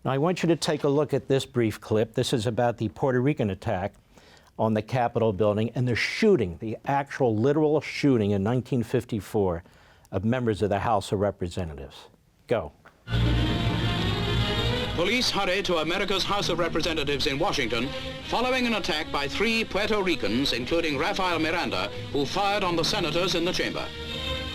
Now, I want you to take a look at this brief clip. This is about the Puerto Rican attack on the Capitol building and the shooting, the actual literal shooting in 1954 of members of the House of Representatives. Go. Police hurry to America's House of Representatives in Washington following an attack by 3 Puerto Ricans, including Rafael Miranda, who fired on the senators in the chamber.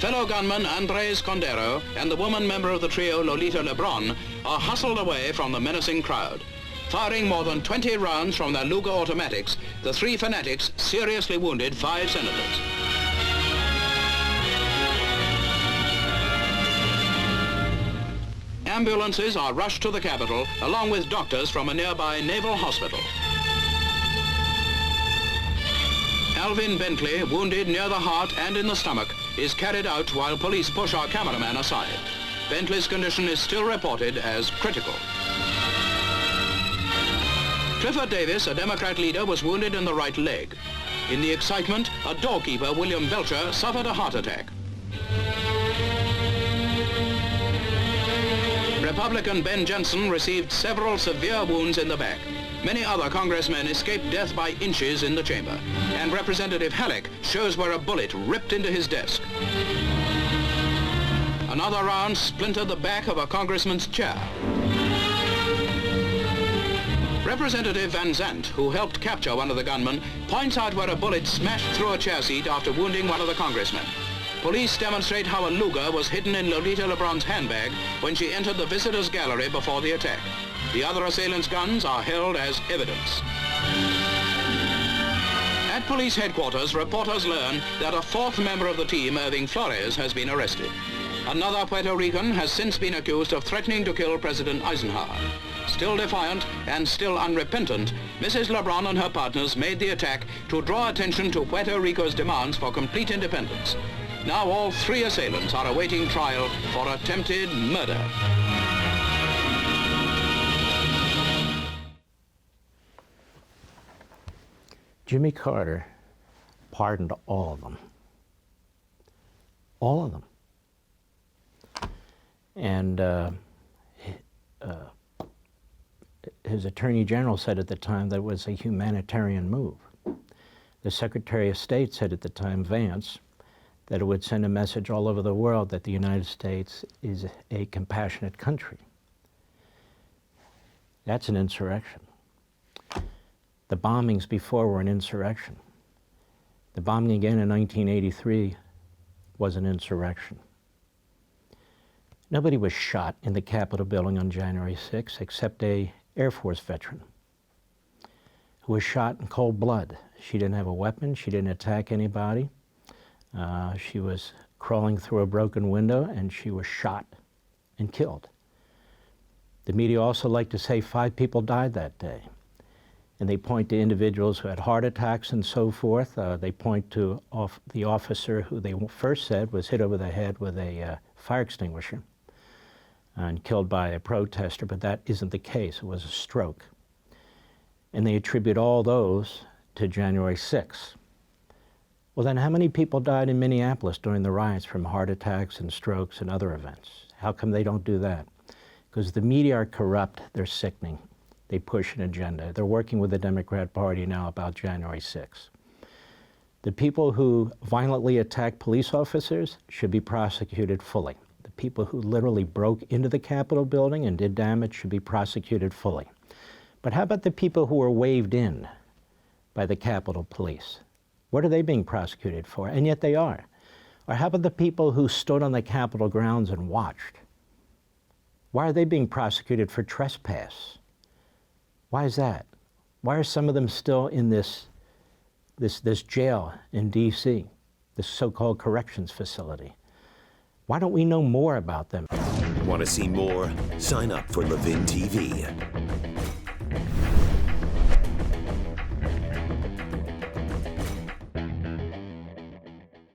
Fellow gunman Andres Condero and the woman member of the trio Lolita Lebron are hustled away from the menacing crowd. Firing more than 20 rounds from their Luger automatics, the 3 fanatics seriously wounded 5 senators. Ambulances are rushed to the Capitol, along with doctors from a nearby naval hospital. Alvin Bentley, wounded near the heart and in the stomach, is carried out while police push our cameraman aside. Bentley's condition is still reported as critical. Clifford Davis, a Democrat leader, was wounded in the right leg. In the excitement, a doorkeeper, William Belcher, suffered a heart attack. Republican Ben Jensen received several severe wounds in the back. Many other congressmen escaped death by inches in the chamber. And Representative Halleck shows where a bullet ripped into his desk. Another round splintered the back of a congressman's chair. Representative Van Zandt, who helped capture one of the gunmen, points out where a bullet smashed through a chair seat after wounding one of the congressmen. Police demonstrate how a Luger was hidden in Lolita Lebron's handbag when she entered the visitors' gallery before the attack. The other assailants' guns are held as evidence. At police headquarters, reporters learn that a 4th member of the team, Irving Flores, has been arrested. Another Puerto Rican has since been accused of threatening to kill President Eisenhower. Still defiant and still unrepentant, Mrs. Lebron and her partners made the attack to draw attention to Puerto Rico's demands for complete independence. Now all 3 assailants are awaiting trial for attempted murder. Jimmy Carter pardoned all of them. All of them. And his Attorney General said at the time that it was a humanitarian move. The Secretary of State said at the time, Vance, that it would send a message all over the world that the United States is a compassionate country. That's an insurrection. The bombings before were an insurrection. The bombing again in 1983 was an insurrection. Nobody was shot in the Capitol building on January 6th except an Air Force veteran who was shot in cold blood. She didn't have a weapon. She didn't attack anybody. She was crawling through a broken window and she was shot and killed. The media also like to say 5 people died that day. And they point to individuals who had heart attacks and so forth. They point to the officer who they first said was hit over the head with a fire extinguisher and killed by a protester, but that isn't the case. It was a stroke. And they attribute all those to January 6th. Well, then how many people died in Minneapolis during the riots from heart attacks and strokes and other events? How come they don't do that? Because the media are corrupt, they're sickening. They push an agenda. They're working with the Democrat Party now about January 6th. The people who violently attack police officers should be prosecuted fully. The people who literally broke into the Capitol building and did damage should be prosecuted fully. But how about the people who were waved in by the Capitol Police? What are they being prosecuted for? And yet they are. Or how about the people who stood on the Capitol grounds and watched? Why are they being prosecuted for trespass? Why is that? Why are some of them still in this jail in D.C., this so-called corrections facility? Why don't we know more about them? Want to see more? Sign up for Levin TV.